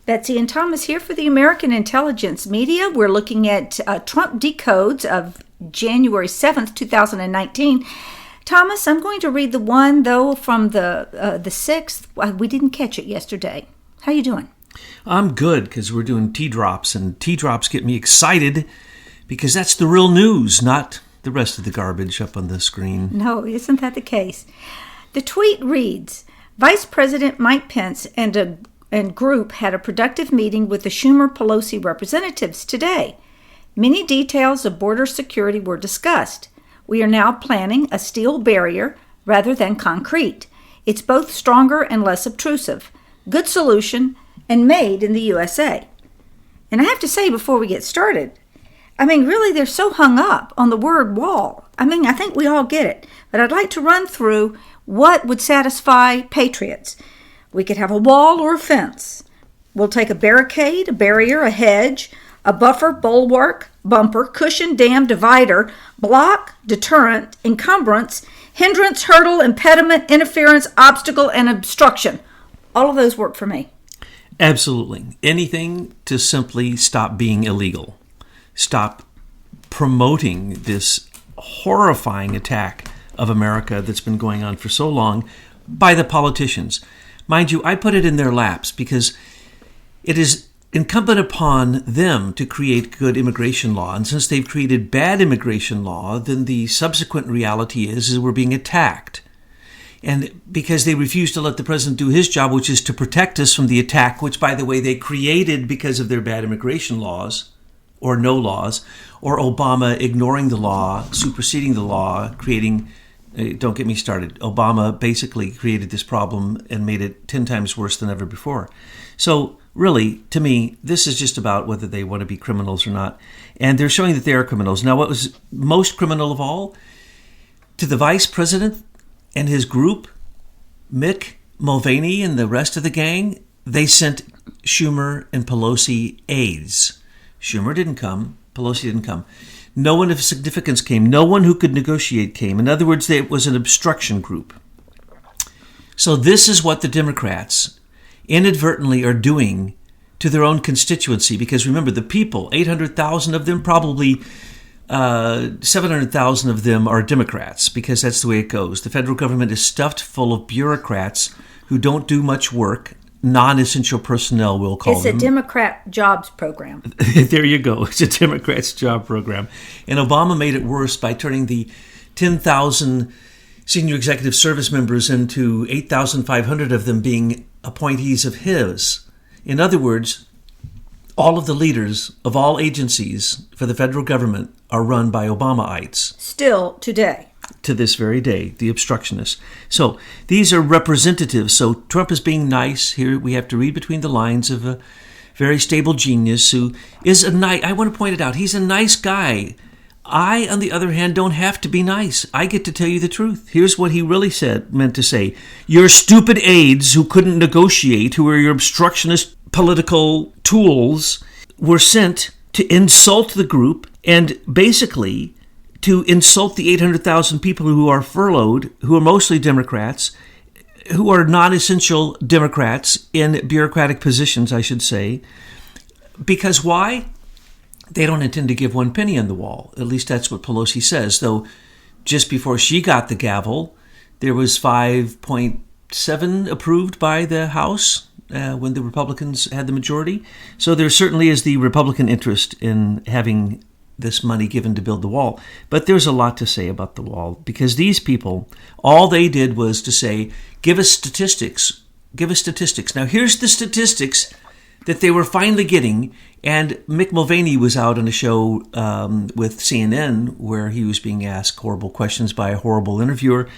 Betsy and Thomas here for the American Intelligence Media. We're looking at Trump decodes of January 7th, 2019. Thomas, I'm going to read the one, though, from the 6th. We didn't catch it yesterday. How you doing? I'm good, because we're doing T-drops, and T-drops get me excited because that's the real news, not the rest of the garbage up on the screen. No, isn't that the case? The tweet reads, Vice President Mike Pence and group had a productive meeting with the Schumer-Pelosi representatives today. Many details of border security were discussed. We are now planning a steel barrier rather than concrete. It's both stronger and less obtrusive. Good solution and made in the USA. And I have to say before we get started, really they're so hung up on the word wall. I think we all get it. But I'd like to run through what would satisfy patriots. We could have a wall or a fence. We'll take a barricade, a barrier, a hedge, a buffer, bulwark, bumper, cushion, dam, divider, block, deterrent, encumbrance, hindrance, hurdle, impediment, interference, obstacle, and obstruction. All of those work for me. Absolutely. Anything to simply stop being illegal. Stop promoting this horrifying attack of America that's been going on for so long by the politicians. Mind you, I put it in their laps because it is incumbent upon them to create good immigration law. And since they've created bad immigration law, then the subsequent reality is we're being attacked. And because they refuse to let the president do his job, which is to protect us from the attack, which, by the way, they created because of their bad immigration laws, or no laws, or Obama ignoring the law, superseding the law, creating... Don't get me started. Obama basically created this problem and made it 10 times worse than ever before. So really, to me, this is just about whether they want to be criminals or not. And they're showing that they are criminals. Now, what was most criminal of all? To the vice president and his group, Mick Mulvaney and the rest of the gang, they sent Schumer and Pelosi aides. Schumer didn't come. Pelosi didn't come. No one of significance came. No one who could negotiate came. In other words, it was an obstruction group. So this is what the Democrats inadvertently are doing to their own constituency. Because remember, the people, 800,000 of them, probably 700,000 of them are Democrats, because that's the way it goes. The federal government is stuffed full of bureaucrats who don't do much work. Non-essential personnel, we'll call them. It's a Democrat jobs program. There you go. It's a Democrat's job program. And Obama made it worse by turning the 10,000 senior executive service members into 8,500 of them being appointees of his. In other words, all of the leaders of all agencies for the federal government are run by Obamaites. Still today. To this very day, the obstructionists. So these are representatives. So Trump is being nice. Here we have to read between the lines of a very stable genius who is a nice, I want to point it out, he's a nice guy. I, on the other hand, don't have to be nice. I get to tell you the truth. Here's what he really meant to say. Your stupid aides who couldn't negotiate, who are your obstructionist political tools, were sent to insult the group and basically to insult the 800,000 people who are furloughed, who are mostly Democrats, who are non-essential Democrats in bureaucratic positions, I should say. Because why? They don't intend to give one penny on the wall. At least that's what Pelosi says. Though just before she got the gavel, there was 5.7 approved by the House when the Republicans had the majority. So there certainly is the Republican interest in having this money given to build the wall. But there's a lot to say about the wall, because these people, all they did was to say, give us statistics. Give us statistics. Now, here's the statistics that they were finally getting. And Mick Mulvaney was out on a show with CNN where he was being asked horrible questions by a horrible interviewer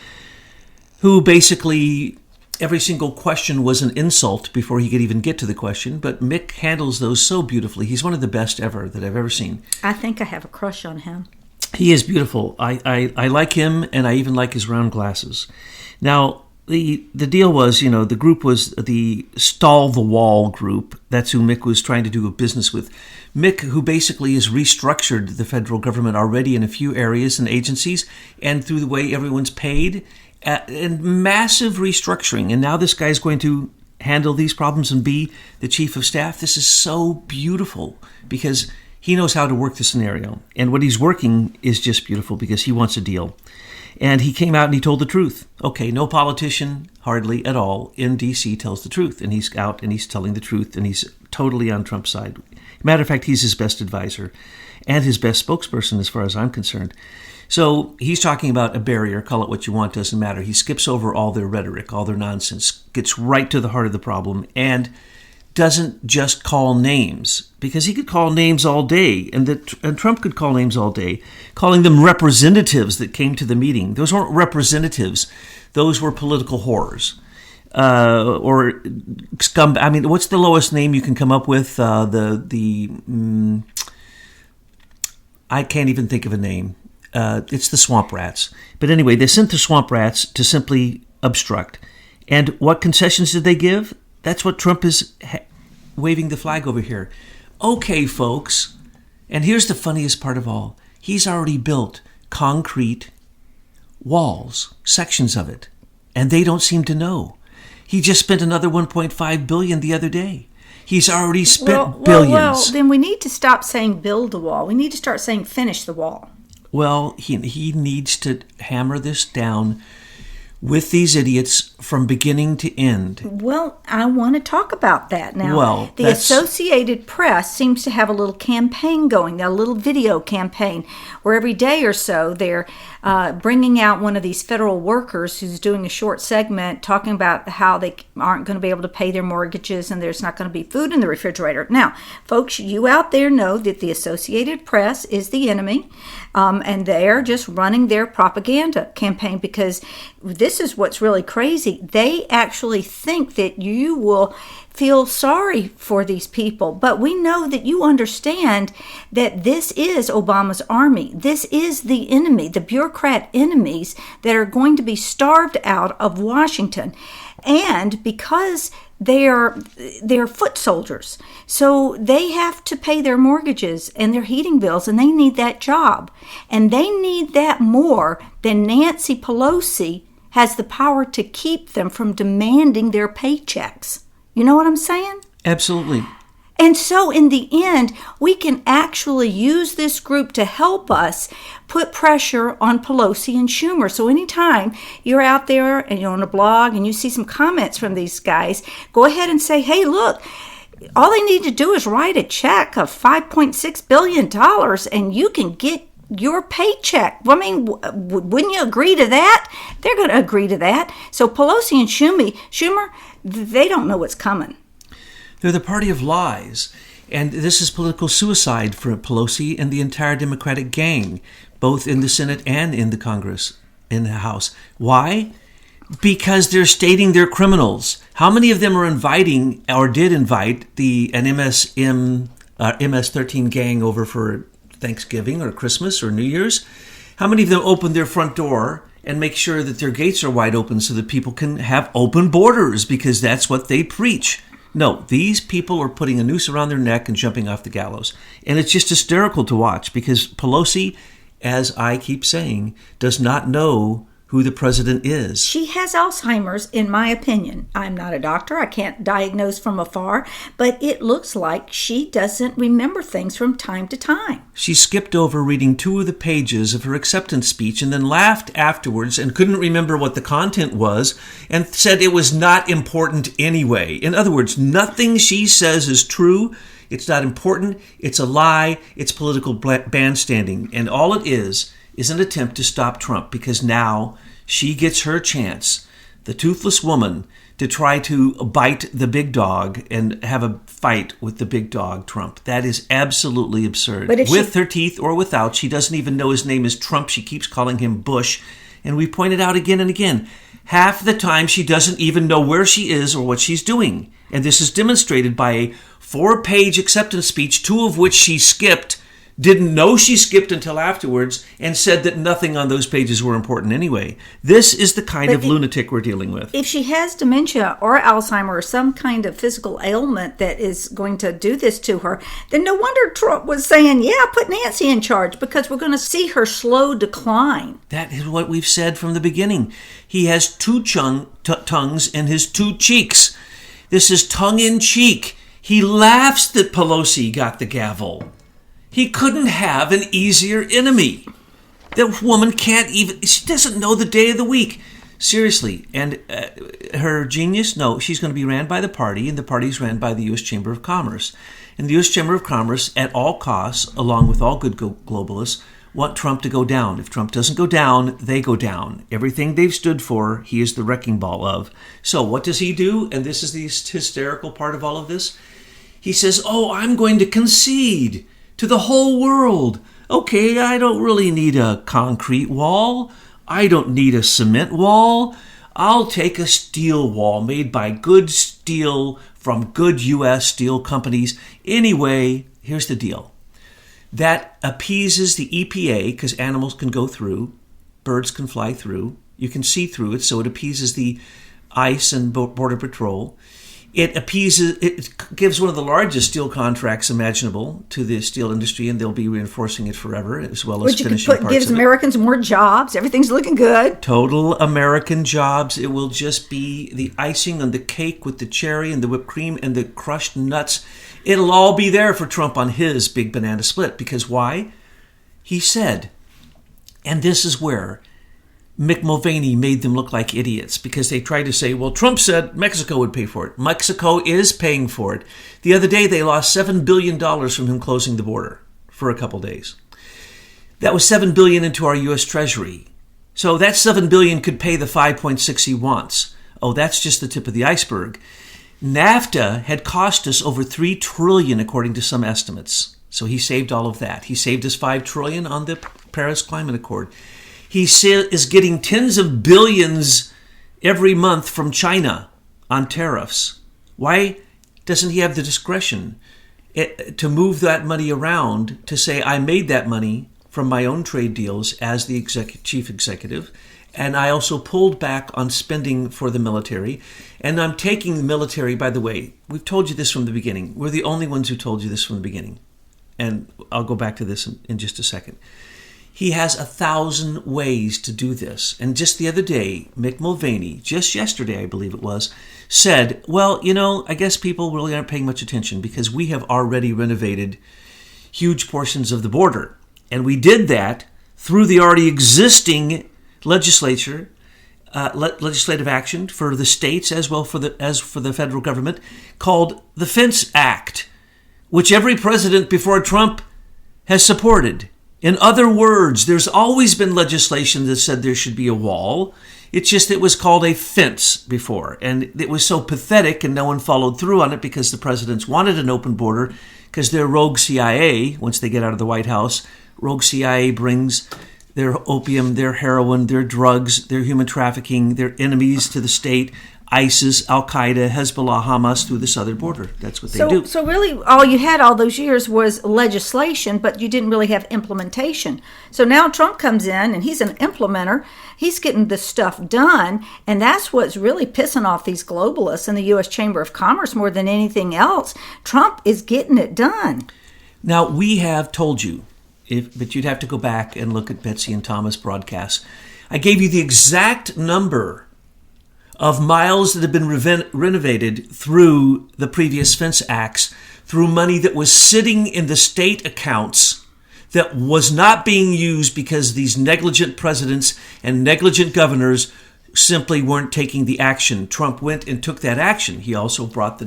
who basically every single question was an insult before he could even get to the question. But Mick handles those so beautifully. He's one of the best ever that I've ever seen. I think I have a crush on him. He is beautiful. I like him, and I even like his round glasses. Now, the deal was, the group was the Stall the Wall group. That's who Mick was trying to do a business with. Mick, who basically has restructured the federal government already in a few areas and agencies, and through the way everyone's paid, and massive restructuring. And now this guy's going to handle these problems and be the chief of staff, this is so beautiful because he knows how to work the scenario. And what he's working is just beautiful because he wants a deal. And he came out and he told the truth. Okay, no politician, hardly at all, in D.C. tells the truth. And he's out and he's telling the truth and he's totally on Trump's side. Matter of fact, he's his best advisor and his best spokesperson as far as I'm concerned. So he's talking about a barrier, call it what you want, doesn't matter. He skips over all their rhetoric, all their nonsense, gets right to the heart of the problem, and doesn't just call names, because he could call names all day, and Trump could call names all day, calling them representatives that came to the meeting. Those weren't representatives. Those were political whores. Or scum. I mean, what's the lowest name you can come up with? I can't even think of a name. It's the swamp rats. But anyway, they sent the swamp rats to simply obstruct. And what concessions did they give? That's what Trump is waving the flag over here. Okay, folks. And here's the funniest part of all. He's already built concrete walls, sections of it. And they don't seem to know. He just spent another $1.5 billion the other day. He's already spent billions. Well, then we need to stop saying build the wall. We need to start saying finish the wall. Well, he needs to hammer this down with these idiots from beginning to end. Well, I want to talk about that now. Well, the Associated Press seems to have a little campaign going, a little video campaign, where every day or so they're bringing out one of these federal workers who's doing a short segment talking about how they aren't going to be able to pay their mortgages and there's not going to be food in the refrigerator. Now, folks, you out there know that the Associated Press is the enemy, and they're just running their propaganda campaign, because this is what's really crazy. They actually think that you will feel sorry for these people. But we know that you understand that this is Obama's army. This is the enemy, the bureaucrat enemies that are going to be starved out of Washington. And because they're foot soldiers, so they have to pay their mortgages and their heating bills, and they need that job. And they need that more than Nancy Pelosi has the power to keep them from demanding their paychecks. You know what I'm saying? Absolutely. And so in the end, we can actually use this group to help us put pressure on Pelosi and Schumer. So anytime you're out there and you're on a blog and you see some comments from these guys, go ahead and say, hey, look, all they need to do is write a check of $5.6 billion and you can get your paycheck. I mean, wouldn't you agree to that? They're going to agree to that. So Pelosi and Schumer, they don't know what's coming. They're the party of lies. And this is political suicide for Pelosi and the entire Democratic gang, both in the Senate and in the Congress, in the House. Why? Because they're stating they're criminals. How many of them are inviting or did invite an MS-13 gang over for Thanksgiving or Christmas or New Year's? How many of them open their front door and make sure that their gates are wide open so that people can have open borders, because that's what they preach? No, these people are putting a noose around their neck and jumping off the gallows. And it's just hysterical to watch, because Pelosi, as I keep saying, does not know who the president is. She has Alzheimer's, in my opinion. I'm not a doctor. I can't diagnose from afar, but it looks like she doesn't remember things from time to time. She skipped over reading 2 of the pages of her acceptance speech and then laughed afterwards and couldn't remember what the content was and said it was not important anyway. In other words, nothing she says is true. It's not important. It's a lie. It's political bandstanding. And all it is an attempt to stop Trump, because now she gets her chance, the toothless woman, to try to bite the big dog and have a fight with the big dog, Trump. That is absolutely absurd. With her teeth or without, she doesn't even know his name is Trump. She keeps calling him Bush. And we pointed out again and again, half the time she doesn't even know where she is or what she's doing. And this is demonstrated by a 4-page acceptance speech, 2 of which she skipped, didn't know she skipped until afterwards, and said that nothing on those pages were important anyway. This is the kind of lunatic we're dealing with. If she has dementia or Alzheimer or some kind of physical ailment that is going to do this to her, then no wonder Trump was saying, yeah, put Nancy in charge, because we're going to see her slow decline. That is what we've said from the beginning. He has 2 tongues in his 2 cheeks. This is tongue-in-cheek. He laughs that Pelosi got the gavel. He couldn't have an easier enemy. That woman can't even, she doesn't know the day of the week. Seriously. And her genius? No, she's going to be ran by the party, and the party's ran by the U.S. Chamber of Commerce. And the U.S. Chamber of Commerce, at all costs, along with all good globalists, want Trump to go down. If Trump doesn't go down, they go down. Everything they've stood for, he is the wrecking ball of. So what does he do? And this is the hysterical part of all of this. He says, I'm going to concede to the whole world. Okay, I don't really need a concrete wall. I don't need a cement wall. I'll take a steel wall made by good steel from good U.S. steel companies. Anyway, here's the deal. That appeases the EPA because animals can go through, birds can fly through, you can see through it, so it appeases the ICE and Border Patrol. It gives one of the largest steel contracts imaginable to the steel industry, and they'll be reinforcing it forever, as well as finishing parts of it. Gives Americans more jobs. Everything's looking good. Total American jobs. It will just be the icing on the cake with the cherry and the whipped cream and the crushed nuts. It'll all be there for Trump on his big banana split. Because why? He said, and this is where Mick Mulvaney made them look like idiots, because they tried to say, well, Trump said Mexico would pay for it. Mexico is paying for it. The other day, they lost $7 billion from him closing the border for a couple days. That was $7 billion into our U.S. Treasury. So that $7 billion could pay the $5.6 he wants. Oh, that's just the tip of the iceberg. NAFTA had cost us over $3 trillion, according to some estimates. So he saved all of that. He saved us $5 trillion on the Paris Climate Accord. He is getting tens of billions every month from China on tariffs. Why doesn't he have the discretion to move that money around to say, I made that money from my own trade deals as the chief executive, and I also pulled back on spending for the military, and I'm taking the military, by the way, we've told you this from the beginning. We're the only ones who told you this from the beginning. And I'll go back to this in just a second. He has 1,000 ways to do this. And just the other day, Mick Mulvaney, just yesterday, I believe it was, said, well, I guess people really aren't paying much attention because we have already renovated huge portions of the border. And we did that through the already existing legislative action for the states as well as for the federal government called the Fence Act, which every president before Trump has supported. In other words, there's always been legislation that said there should be a wall. It's just it was called a fence before. And it was so pathetic and no one followed through on it because the presidents wanted an open border because their rogue CIA, once they get out of the White House, rogue CIA brings their opium, their heroin, their drugs, their human trafficking, their enemies to the state, ISIS, Al-Qaeda, Hezbollah, Hamas through the southern border. That's what they do. So really all you had all those years was legislation, but you didn't really have implementation. So now Trump comes in and he's an implementer. He's getting this stuff done, and that's what's really pissing off these globalists in the U.S. Chamber of Commerce more than anything else. Trump is getting it done. Now, we have told you, but you'd have to go back and look at Betsy and Thomas broadcasts. I gave you the exact number of miles that have been renovated through the previous fence acts, through money that was sitting in the state accounts that was not being used because these negligent presidents and negligent governors simply weren't taking the action. Trump went and took that action. He also brought the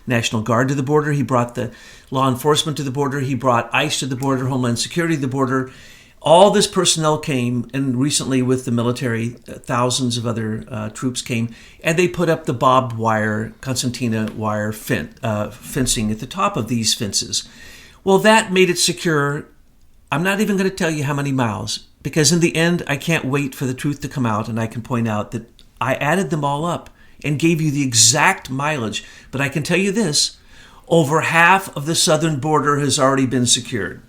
National Guard to the border. He brought the law enforcement to the border. He brought ICE to the border, Homeland Security to the border. All this personnel came, and recently with the military, thousands of other troops came, and they put up the barbed wire, concertina wire fencing at the top of these fences. Well, that made it secure. I'm not even going to tell you how many miles, because in the end, I can't wait for the truth to come out, and I can point out that I added them all up and gave you the exact mileage. But I can tell you this, over half of the southern border has already been secured.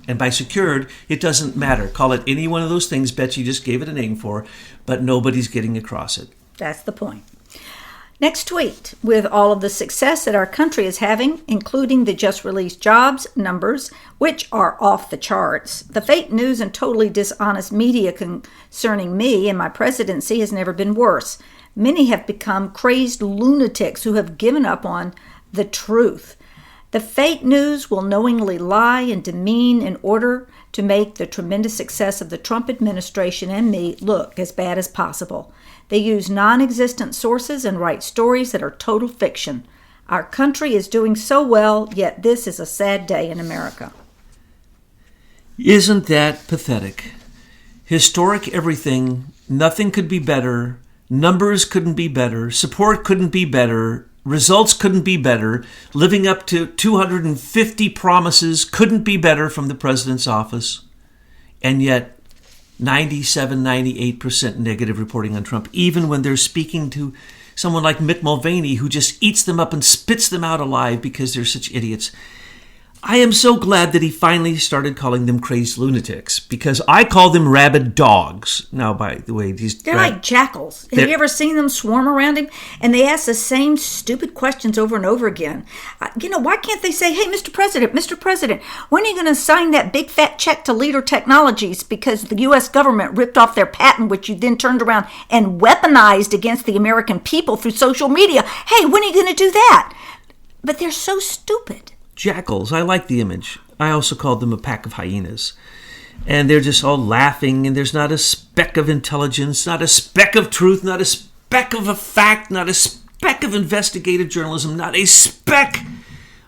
And by secured, it doesn't matter. Call it any one of those things Betsy just gave it a name for, but nobody's getting across it. That's the point. Next tweet. With all of the success that our country is having, including the just released jobs numbers, which are off the charts, the fake news and totally dishonest media concerning me and my presidency has never been worse. Many have become crazed lunatics who have given up on the truth. The fake news will knowingly lie and demean in order to make the tremendous success of the Trump administration and me look as bad as possible. They use non-existent sources and write stories that are total fiction. Our country is doing so well, yet this is a sad day in America. Isn't that pathetic? Historic everything, nothing could be better, numbers couldn't be better, support couldn't be better, results couldn't be better, living up to 250 promises couldn't be better from the president's office, and yet 98% negative reporting on Trump, even when they're speaking to someone like Mick Mulvaney, who just eats them up and spits them out alive because they're such idiots. I am so glad that he finally started calling them crazed lunatics, because I call them rabid dogs. Now, by the way, they're like jackals. Have you ever seen them swarm around him? And they ask the same stupid questions over and over again. Why can't they say, hey, Mr. President, when are you going to sign that big fat check to Leader Technologies because the U.S. government ripped off their patent, which you then turned around and weaponized against the American people through social media? Hey, when are you going to do that? But they're so stupid. Jackals, I like the image. I also called them a pack of hyenas. And they're just all laughing, and there's not a speck of intelligence, not a speck of truth, not a speck of a fact, not a speck of investigative journalism, not a speck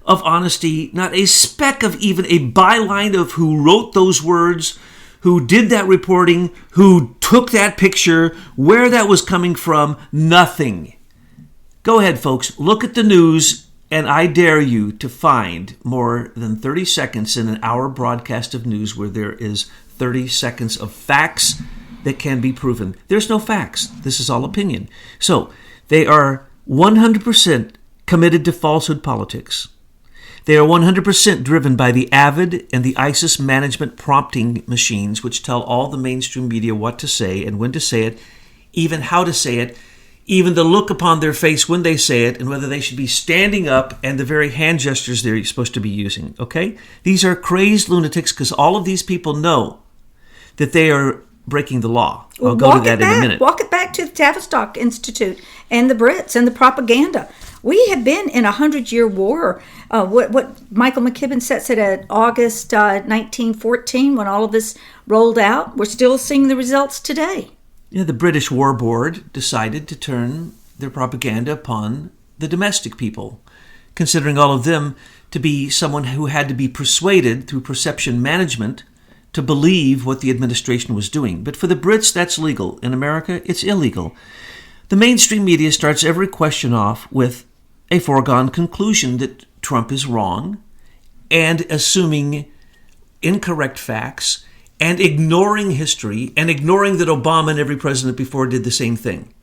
of honesty, not a speck of even a byline of who wrote those words, who did that reporting, who took that picture, where that was coming from. Nothing. Go ahead, folks. Look at the news. And I dare you to find more than 30 seconds in an hour broadcast of news where there is 30 seconds of facts that can be proven. There's no facts. This is all opinion. So they are 100% committed to falsehood politics. They are 100% driven by the Avid and the ISIS management prompting machines, which tell all the mainstream media what to say and when to say it, even how to say it, even the look upon their face when they say it, and whether they should be standing up, and the very hand gestures they're supposed to be using, okay? These are crazed lunatics because all of these people know that they are breaking the law. I'll go to that in a minute. Walk it back to the Tavistock Institute and the Brits and the propaganda. We have been in a 100-year war. What Michael McKibben sets it at August 1914 when all of this rolled out. We're still seeing the results today. Yeah, the British War Board decided to turn their propaganda upon the domestic people, considering all of them to be someone who had to be persuaded through perception management to believe what the administration was doing. But for the Brits, that's legal. In America, it's illegal. The mainstream media starts every question off with a foregone conclusion that Trump is wrong and assuming incorrect facts and ignoring history, and ignoring that Obama and every president before did the same thing.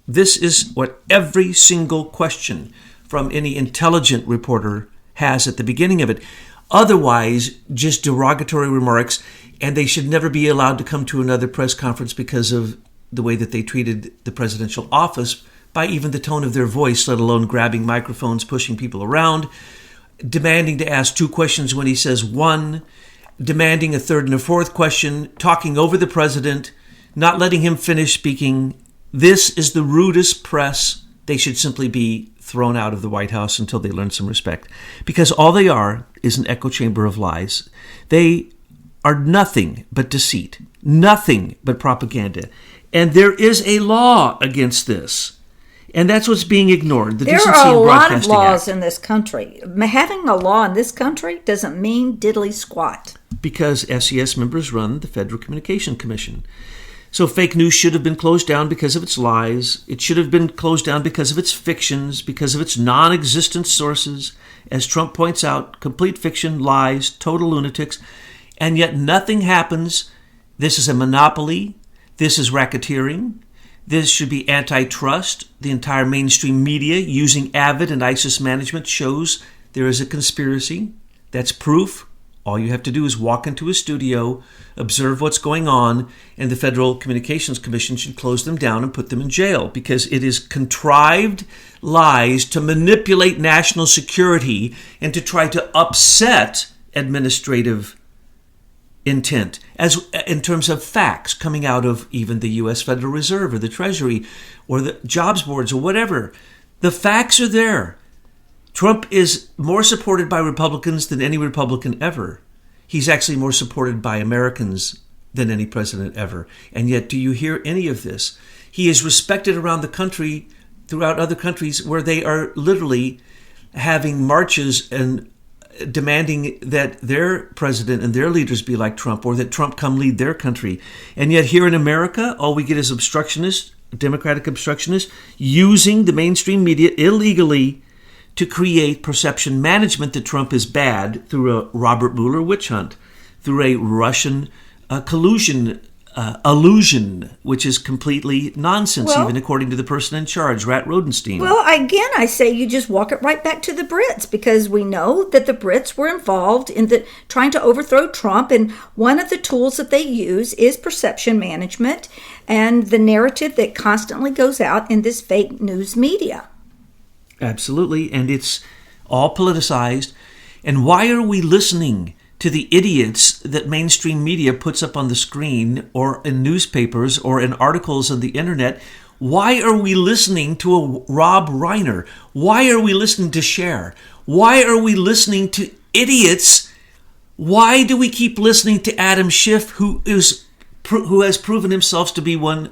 This is what every single question from any intelligent reporter has at the beginning of it. Otherwise, just derogatory remarks, and they should never be allowed to come to another press conference because of the way that they treated the presidential office, by even the tone of their voice, let alone grabbing microphones, pushing people around, demanding to ask 2 questions when he says 1, demanding a 3rd and a 4th question, talking over the president, not letting him finish speaking. This is the rudest press. They should simply be thrown out of the White House until they learn some respect, because all they are is an echo chamber of lies. They are nothing but deceit, nothing but propaganda. And there is a law against this. And that's what's being ignored. There are a lot of laws in this country. Having a law in this country doesn't mean diddly squat. Because SES members run the Federal Communications Commission. So fake news should have been closed down because of its lies. It should have been closed down because of its fictions, because of its non-existent sources. As Trump points out, complete fiction, lies, total lunatics. And yet nothing happens. This is a monopoly. This is racketeering. This should be antitrust. The entire mainstream media using Avid and ISIS management shows there is a conspiracy. That's proof. All you have to do is walk into a studio, observe what's going on, and the Federal Communications Commission should close them down and put them in jail, because it is contrived lies to manipulate national security and to try to upset administrative intent, as in terms of facts coming out of even the U.S. Federal Reserve or the Treasury or the jobs boards or whatever. The facts are there. Trump is more supported by Republicans than any Republican ever. He's actually more supported by Americans than any president ever. And yet, do you hear any of this? He is respected around the country, throughout other countries where they are literally having marches and demanding that their president and their leaders be like Trump, or that Trump come lead their country. And yet here in America, all we get is obstructionists, Democratic obstructionists, using the mainstream media illegally to create perception management that Trump is bad through a Robert Mueller witch hunt, through a Russian collusion illusion, which is completely nonsense, even according to the person in charge, Rat Rodenstein. Well, again, I say you just walk it right back to the Brits, because we know that the Brits were involved in trying to overthrow Trump, and one of the tools that they use is perception management and the narrative that constantly goes out in this fake news media. Absolutely, and it's all politicized. And why are we listening to the idiots that mainstream media puts up on the screen or in newspapers or in articles on the internet? Why are we listening to a Rob Reiner? Why are we listening to Cher? Why are we listening to idiots? Why do we keep listening to Adam Schiff, who has proven himself to be one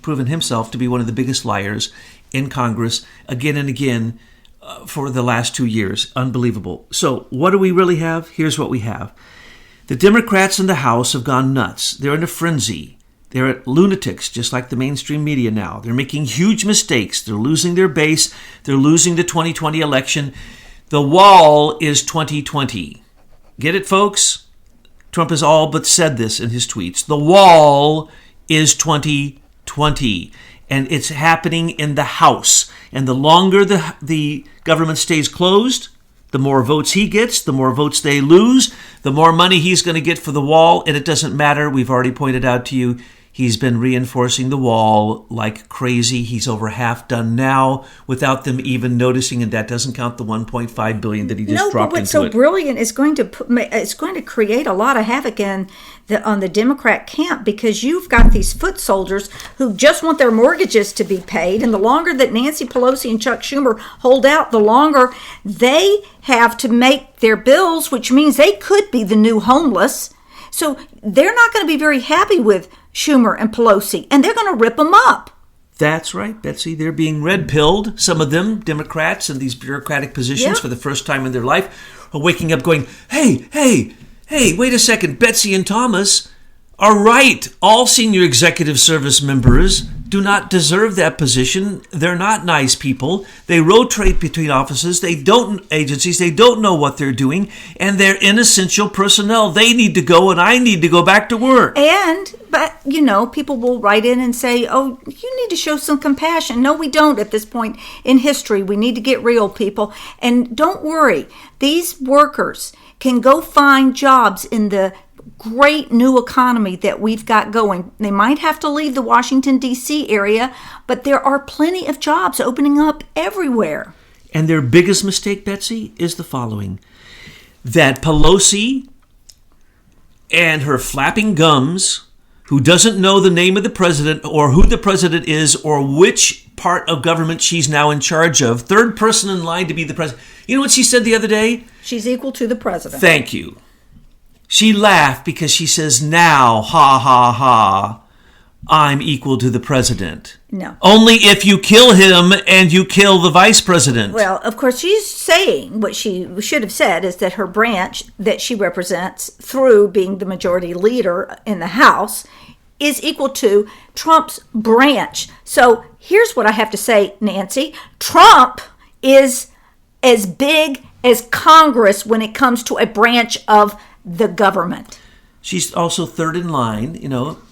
of the biggest liars in Congress again and again for the last 2 years? Unbelievable. So what do we really have? Here's what we have. The Democrats in the House have gone nuts. They're in a frenzy. They're lunatics, just like the mainstream media now. They're making huge mistakes. They're losing their base. They're losing the 2020 election. The wall is 2020. Get it, folks? Trump has all but said this in his tweets. The wall is 2020. And it's happening in the House. And the longer the government stays closed, the more votes he gets, the more votes they lose, the more money he's going to get for the wall. And it doesn't matter. We've already pointed out to you, he's been reinforcing the wall like crazy. He's over half done now without them even noticing. And that doesn't count the $1.5 billion that he just dropped into it. What's so brilliant is it's going to create a lot of havoc on the Democrat camp, because you've got these foot soldiers who just want their mortgages to be paid. And the longer that Nancy Pelosi and Chuck Schumer hold out, the longer they have to make their bills, which means they could be the new homeless. So they're not going to be very happy with Schumer and Pelosi, and they're going to rip them up. That's right, Betsy. They're being red-pilled. Some of them, Democrats in these bureaucratic positions for the first time in their life, are waking up going, hey, wait a second. Betsy and Thomas are right. All senior executive service members do not deserve that position. They're not nice people. They rotate between offices. Agencies. They don't know what they're doing. And they're inessential personnel. They need to go, and I need to go back to work. But, people will write in and say, oh, you need to show some compassion. No, we don't at this point in history. We need to get real, people. And don't worry. These workers can go find jobs in the great new economy that we've got going. They might have to leave the Washington, D.C. area, but there are plenty of jobs opening up everywhere. And their biggest mistake, Betsy, is the following. That Pelosi and her flapping gums, who doesn't know the name of the president or who the president is or which part of government she's now in charge of, third person in line to be the president. You know what she said the other day? She's equal to the president. Thank you. She laughed because she says, now, ha, ha, ha, I'm equal to the president. No. Only if you kill him and you kill the vice president. Well, of course, she's saying what she should have said is that her branch that she represents through being the majority leader in the House is equal to Trump's branch. So here's what I have to say, Nancy. Trump is as big as Congress when it comes to a branch of the government. She's also third in line,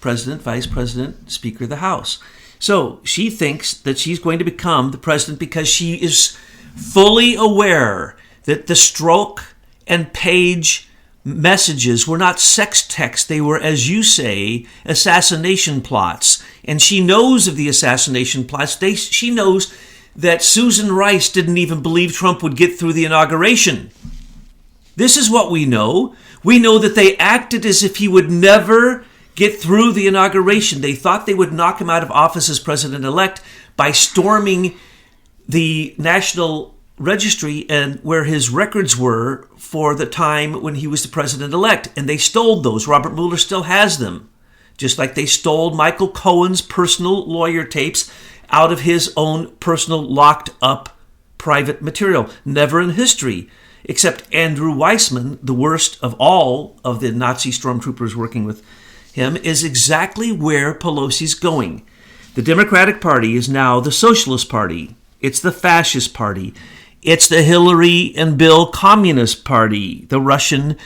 president, vice president, speaker of the House. So she thinks that she's going to become the president because she is fully aware that the Strzok and Page messages were not sex texts. They were, as you say, assassination plots. And she knows of the assassination plots. She knows that Susan Rice didn't even believe Trump would get through the inauguration. This is what we know. We know that they acted as if he would never get through the inauguration. They thought they would knock him out of office as president-elect by storming the National Registry and where his records were for the time when he was the president-elect. And they stole those. Robert Mueller still has them. Just like they stole Michael Cohen's personal lawyer tapes out of his own personal locked-up private material. Never in history, except Andrew Weissman, the worst of all of the Nazi stormtroopers working with him, is exactly where Pelosi's going. The Democratic Party is now the Socialist Party. It's the Fascist Party. It's the Hillary and Bill Communist Party, the Russian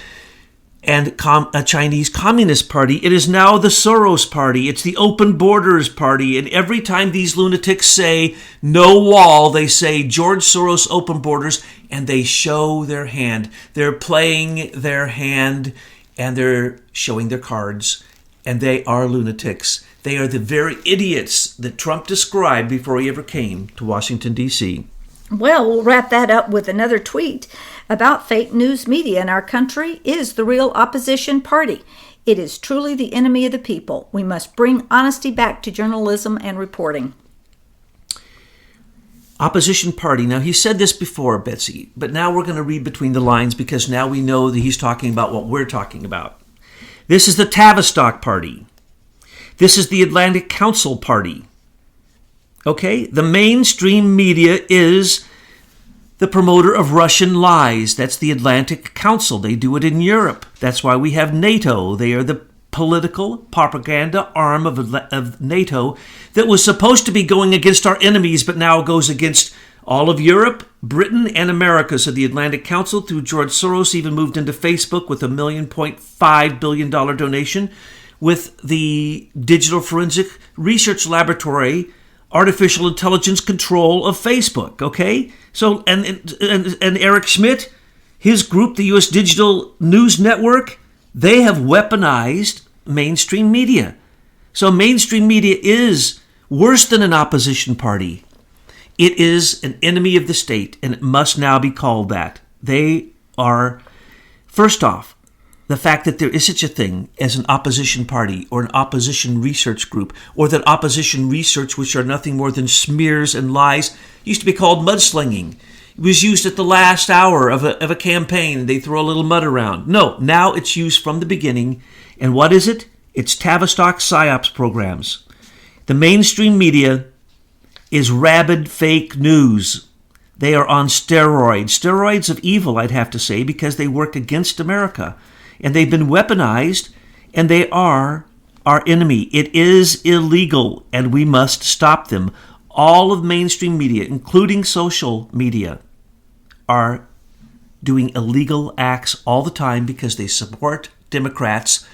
and Chinese Communist Party. It is now the Soros Party. It's the Open Borders Party. And every time these lunatics say no wall, they say George Soros Open Borders, and they show their hand. They're playing their hand, and they're showing their cards. And they are lunatics. They are the very idiots that Trump described before he ever came to Washington, D.C. Well, we'll wrap that up with another tweet about fake news media in our country is the real opposition party. It is truly the enemy of the people. We must bring honesty back to journalism and reporting. Opposition party. Now, he said this before, Betsy, but now we're going to read between the lines because now we know that he's talking about what we're talking about. This is the Tavistock Party. This is the Atlantic Council Party. Okay? The mainstream media is the promoter of Russian lies. That's the Atlantic Council. They do it in Europe. That's why we have NATO. They are the political propaganda arm of NATO that was supposed to be going against our enemies, but now goes against all of Europe, Britain, and America. So the Atlantic Council, through George Soros, even moved into Facebook with a $1.5 billion donation with the Digital Forensic Research Laboratory, artificial intelligence control of Facebook, okay? So, and Eric Schmidt, his group, the U.S. Digital News Network, they have weaponized mainstream media. So mainstream media is worse than an opposition party. It is an enemy of the state, and it must now be called that. They are, first off, the fact that there is such a thing as an opposition party or an opposition research group, or that opposition research, which are nothing more than smears and lies, used to be called mudslinging. It was used at the last hour of a campaign. They throw a little mud around. No, now it's used from the beginning. And what is it? It's Tavistock PSYOPs programs. The mainstream media is rabid fake news. They are on steroids of evil, I'd have to say, because they work against America. And they've been weaponized, and they are our enemy. It is illegal, and we must stop them. All of mainstream media, including social media, are doing illegal acts all the time because they support Democrats,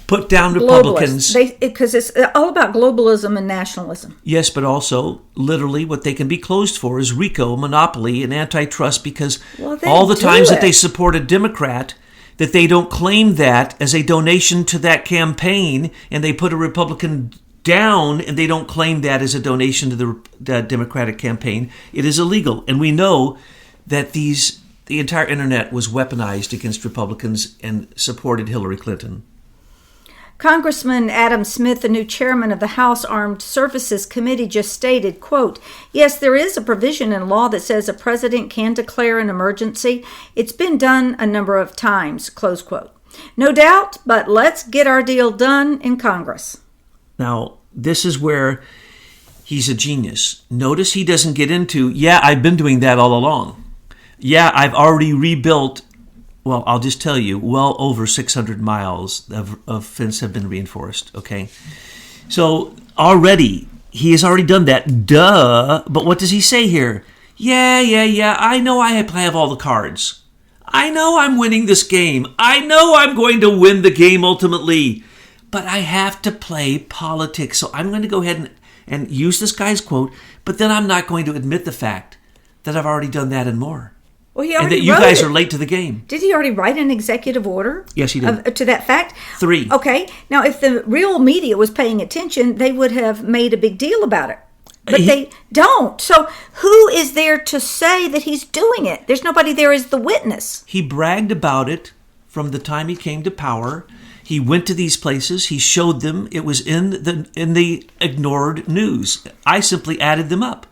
put down Republicans. Because it's all about globalism and nationalism. Yes, but also, literally, what they can be closed for is RICO, monopoly, and antitrust, because all the times that they support a Democrat, that they don't claim that as a donation to that campaign, and they put a Republican down, and they don't claim that as a donation to the Democratic campaign. It is illegal. And we know that the entire internet was weaponized against Republicans and supported Hillary Clinton. Congressman Adam Smith, the new chairman of the House Armed Services Committee, just stated, quote, "Yes, there is a provision in law that says a president can declare an emergency. It's been done a number of times," close quote. No doubt, but let's get our deal done in Congress. Now, this is where he's a genius. Notice he doesn't get into, I've been doing that all along. I've already rebuilt, well, I'll just tell you, well over 600 miles of fence have been reinforced, okay? So already, he has already done that. Duh. But what does he say here? I know I have all the cards. I know I'm winning this game. I know I'm going to win the game ultimately. But I have to play politics. So I'm going to go ahead and use this guy's quote, but then I'm not going to admit the fact that I've already done that and more. Well, and that you guys are late to the game. Did he already write an executive order? Yes, he did. To that fact? 3. Okay. Now, if the real media was paying attention, they would have made a big deal about it. but they don't. So who is there to say that he's doing it? There's nobody there as the witness. He bragged about it from the time he came to power. He went to these places. He showed them. It was in the ignored news. I simply added them up.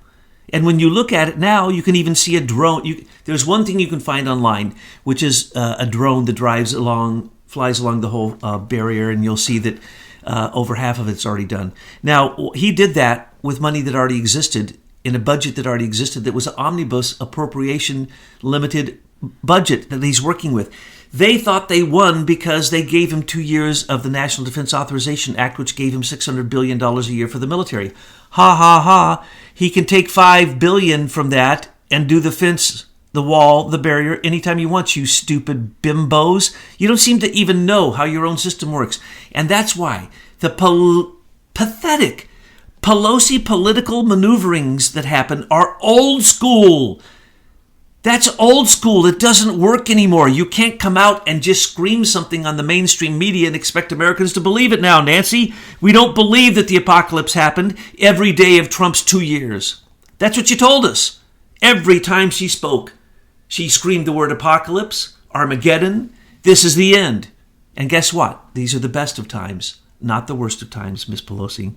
And when you look at it now, you can even see a drone. There's one thing you can find online, which is a drone that flies along the whole barrier, and you'll see that over half of it's already done. Now, he did that with money that already existed in a budget that already existed that was an omnibus appropriation limited budget that he's working with. They thought they won because they gave him 2 years of the National Defense Authorization Act, which gave him $600 billion a year for the military. Ha, ha, ha. He can take $5 billion from that and do the fence, the wall, the barrier anytime he wants, you stupid bimbos. You don't seem to even know how your own system works. And that's why the pathetic Pelosi political maneuverings that happen are old school. That's old school. It doesn't work anymore. You can't come out and just scream something on the mainstream media and expect Americans to believe it now, Nancy. We don't believe that the apocalypse happened every day of Trump's 2 years. That's what you told us. Every time she spoke, she screamed the word apocalypse, Armageddon. This is the end. And guess what? These are the best of times, not the worst of times, Miss Pelosi.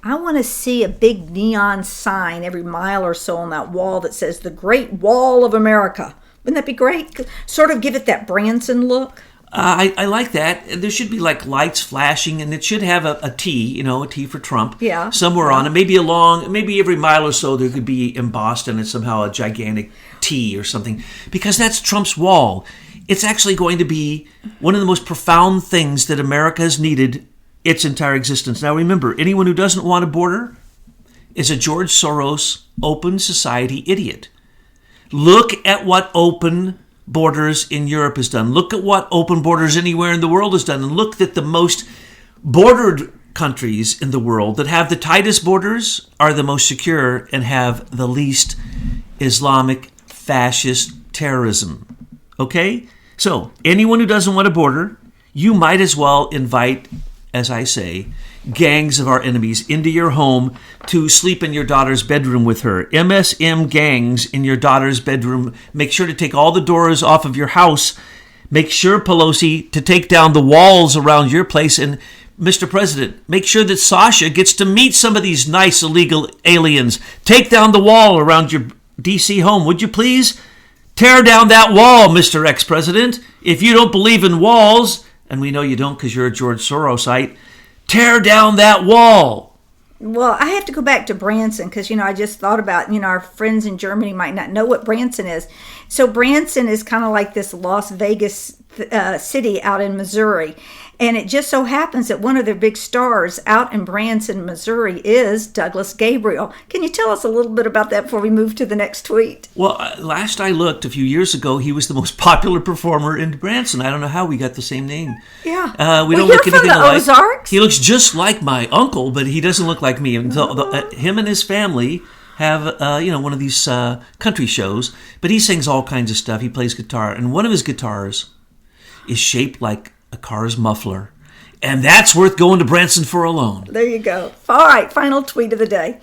I want to see a big neon sign every mile or so on that wall that says the Great Wall of America. Wouldn't that be great? Sort of give it that Branson look. I like that. There should be like lights flashing, and it should have a T, a T for Trump, somewhere on it. Maybe every mile or so there could be embossed on it somehow a gigantic T or something, because that's Trump's wall. It's actually going to be one of the most profound things that America has needed its entire existence. Now remember, anyone who doesn't want a border is a George Soros open society idiot. Look at what open borders in Europe has done. Look at what open borders anywhere in the world has done. And look that the most bordered countries in the world that have the tightest borders are the most secure and have the least Islamic fascist terrorism. Okay? So, anyone who doesn't want a border, you might as well invite, as I say, gangs of our enemies into your home to sleep in your daughter's bedroom with her. MSM gangs in your daughter's bedroom. Make sure to take all the doors off of your house. Make sure, Pelosi, to take down the walls around your place. And Mr. President, make sure that Sasha gets to meet some of these nice illegal aliens. Take down the wall around your D.C. home, would you please? Tear down that wall, Mr. Ex-President. If you don't believe in walls, and we know you don't because you're a George Sorosite, tear down that wall. Well, I have to go back to Branson because, I just thought about, our friends in Germany might not know what Branson is. So Branson is kind of like this Las Vegas city out in Missouri. And it just so happens that one of their big stars out in Branson, Missouri is Douglas Gabriel. Can you tell us a little bit about that before we move to the next tweet? Well, last I looked a few years ago, he was the most popular performer in Branson. I don't know how we got the same name. Yeah. We don't look anything from the alike. Ozarks? He looks just like my uncle, but he doesn't look like me. And him and his family have, one of these country shows, but he sings all kinds of stuff. He plays guitar, and one of his guitars is shaped like a car's muffler. And that's worth going to Branson for alone. There you go. All right, final tweet of the day.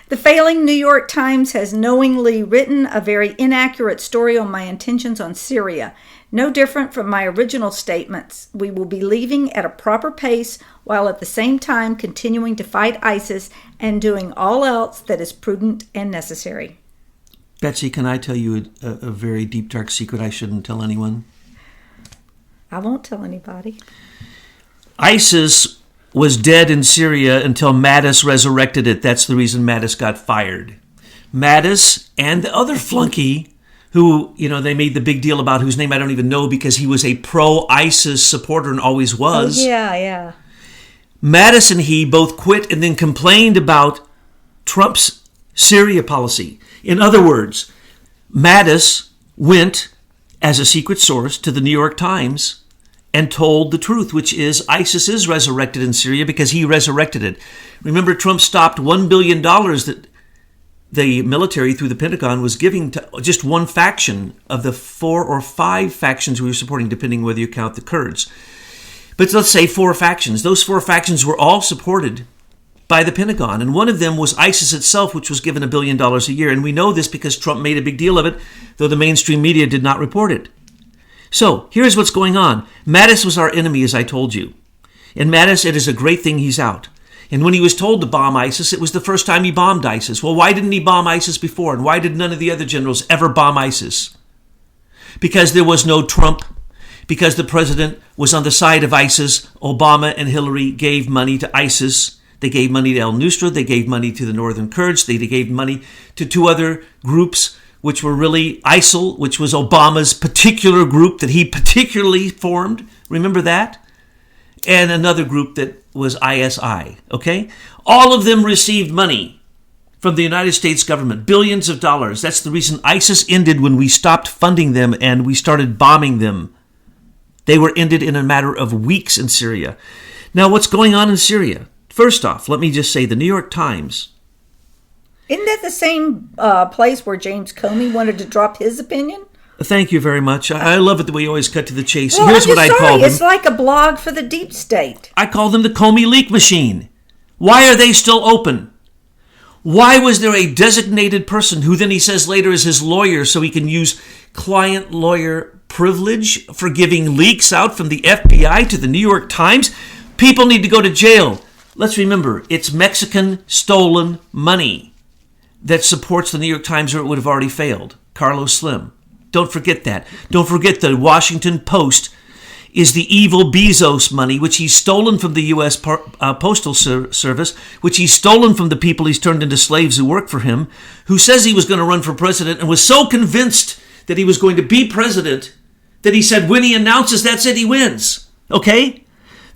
The failing New York Times has knowingly written a very inaccurate story on my intentions on Syria. No different from my original statements. We will be leaving at a proper pace while at the same time continuing to fight ISIS and doing all else that is prudent and necessary. Betsy, can I tell you a very deep, dark secret I shouldn't tell anyone? I won't tell anybody. ISIS was dead in Syria until Mattis resurrected it. That's the reason Mattis got fired. Mattis and the other flunky who, they made the big deal about, whose name I don't even know because he was a pro-ISIS supporter and always was. Oh, yeah. Mattis and he both quit and then complained about Trump's Syria policy. In other words, Mattis went as a secret source to the New York Times and told the truth, which is ISIS is resurrected in Syria because he resurrected it. Remember, Trump stopped $1 billion that the military through the Pentagon was giving to just one faction of the 4 or 5 factions we were supporting, depending whether you count the Kurds. But let's say 4 factions. Those 4 factions were all supported by the Pentagon. And one of them was ISIS itself, which was given $1 billion a year. And we know this because Trump made a big deal of it, though the mainstream media did not report it. So here's what's going on. Mattis was our enemy, as I told you. And Mattis, it is a great thing he's out. And when he was told to bomb ISIS, it was the first time he bombed ISIS. Well, why didn't he bomb ISIS before? And why did none of the other generals ever bomb ISIS? Because there was no Trump. Because the president was on the side of ISIS. Obama and Hillary gave money to ISIS. They gave money to al-Nusra. They gave money to the Northern Kurds. They gave money to two other groups, which were really ISIL, which was Obama's particular group that he particularly formed. Remember that? And another group that was ISI, okay? All of them received money from the United States government, billions of dollars. That's the reason ISIS ended when we stopped funding them and we started bombing them. They were ended in a matter of weeks in Syria. Now, what's going on in Syria? First off, let me just say the New York Times. Isn't that the same place where James Comey wanted to drop his opinion? Thank you very much. I love it the way you always cut to the chase. Well, Here's what I call them. It's like a blog for the deep state. I call them the Comey leak machine. Why are they still open? Why was there a designated person who then he says later is his lawyer so he can use client-lawyer privilege for giving leaks out from the FBI to the New York Times? People need to go to jail. Let's remember, it's Mexican stolen money that supports the New York Times or it would have already failed. Carlos Slim. Don't forget that. Don't forget the Washington Post is the evil Bezos money, which he's stolen from the U.S. Postal Service, which he's stolen from the people he's turned into slaves who work for him, who says he was going to run for president and was so convinced that he was going to be president that he said when he announces that's it, he wins. Okay?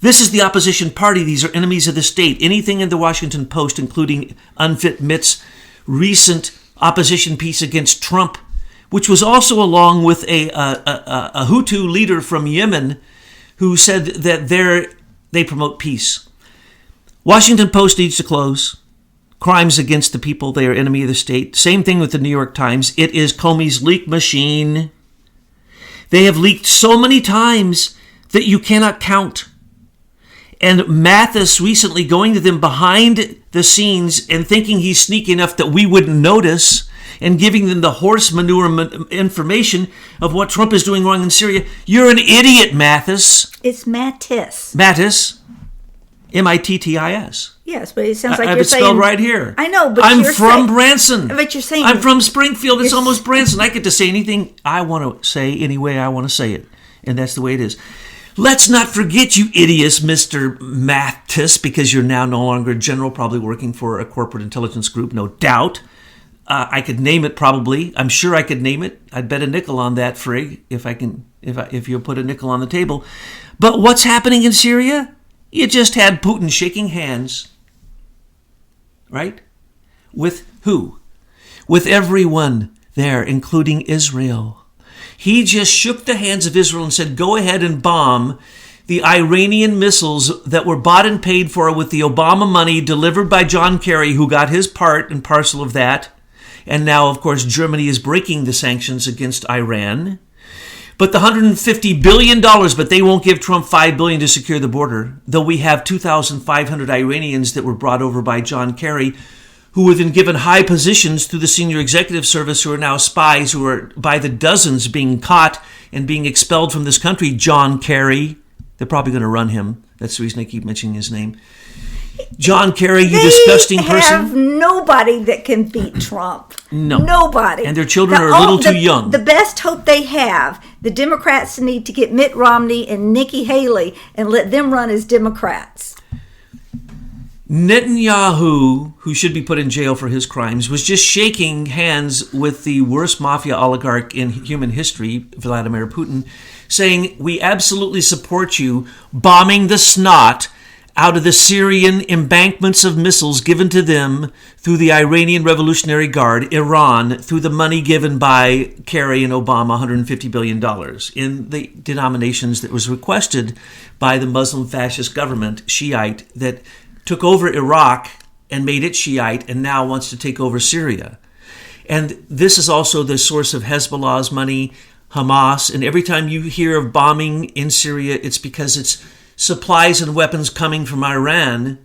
This is the opposition party. These are enemies of the state. Anything in the Washington Post, including Unfit Mitt's recent opposition piece against Trump, which was also along with a Hutu leader from Yemen who said that they promote peace. Washington Post needs to close. Crimes against the people, they are enemy of the state. Same thing with the New York Times. It is Comey's leak machine. They have leaked so many times that you cannot count. And Mathis recently going to them behind the scenes and thinking he's sneaky enough that we wouldn't notice, and giving them the horse manure information of what Trump is doing wrong in Syria. You're an idiot, Mathis. It's Mattis. Mattis. M-I-T-T-I-S. Yes, but it sounds like I have you're it saying... spelled right here. I know, but I'm you're from Branson. But you're saying... I'm from Springfield. It's almost Branson. I get to say anything I want to say any way I want to say it. And that's the way it is. Let's not forget, you idiots, Mr. Mattis, because you're now no longer a general, probably working for a corporate intelligence group, no doubt. I could name it probably. I'm sure I could name it. I'd bet a nickel on that, Frig, if you'll put a nickel on the table. But what's happening in Syria? You just had Putin shaking hands, right? With who? With everyone there, including Israel. He just shook the hands of Israel and said, go ahead and bomb the Iranian missiles that were bought and paid for with the Obama money delivered by John Kerry, who got his part and parcel of that. And now, of course, Germany is breaking the sanctions against Iran. But the $150 billion, but they won't give Trump $5 billion to secure the border, though we have 2,500 Iranians that were brought over by John Kerry, who were then given high positions through the senior executive service, who are now spies, who are by the dozens being caught and being expelled from this country. John Kerry. They're probably going to run him. That's the reason I keep mentioning his name. John Kerry, you disgusting person. They have nobody that can beat Trump. No. Nobody. And their children are a little too young. The best hope they have, the Democrats need to get Mitt Romney and Nikki Haley and let them run as Democrats. Netanyahu, who should be put in jail for his crimes, was just shaking hands with the worst mafia oligarch in human history, Vladimir Putin, saying, we absolutely support you bombing the snot out of the Syrian embankments of missiles given to them through the Iranian Revolutionary Guard, Iran, through the money given by Kerry and Obama, $150 billion, in the denominations that was requested by the Muslim fascist government, Shiite, that took over Iraq and made it Shiite and now wants to take over Syria. And this is also the source of Hezbollah's money, Hamas, and every time you hear of bombing in Syria, it's because it's supplies and weapons coming from Iran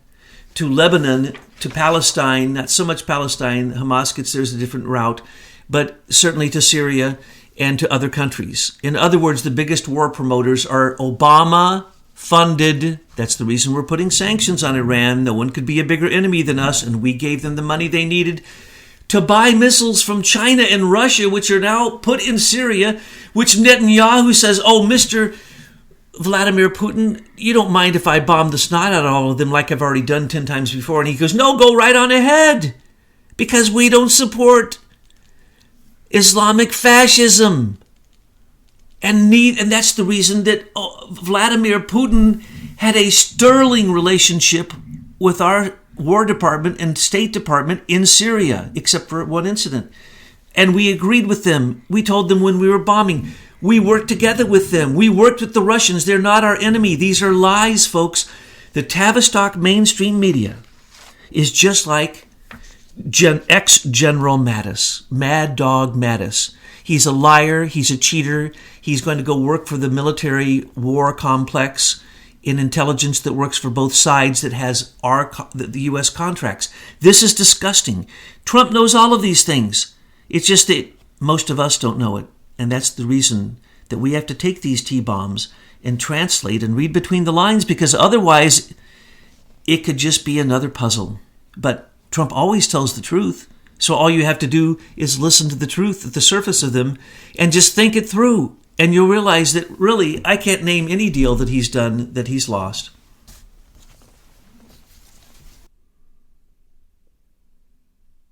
to Lebanon, to Palestine, not so much Palestine, Hamas gets there's a different route, but certainly to Syria and to other countries. In other words, the biggest war promoters are Obama funded. That's the reason we're putting sanctions on Iran. No one could be a bigger enemy than us, and we gave them the money they needed to buy missiles from China and Russia, which are now put in Syria, which Netanyahu says, oh, Mr. Vladimir Putin, you don't mind if I bomb the snot out of all of them like I've already done 10 times before. And he goes, no, go right on ahead, because we don't support Islamic fascism. And that's the reason that Vladimir Putin had a sterling relationship with our War Department and State Department in Syria, except for one incident. And we agreed with them. We told them when we were bombing. We worked together with them. We worked with the Russians. They're not our enemy. These are lies, folks. The Tavistock mainstream media is just like ex-General Mattis, Mad Dog Mattis. He's a liar. He's a cheater. He's going to go work for the military war complex in intelligence that works for both sides that has the U.S. contracts. This is disgusting. Trump knows all of these things. It's just that most of us don't know it. And that's the reason that we have to take these T-bombs and translate and read between the lines, because otherwise it could just be another puzzle. But Trump always tells the truth. So all you have to do is listen to the truth at the surface of them and just think it through. And you'll realize that really I can't name any deal that he's done that he's lost.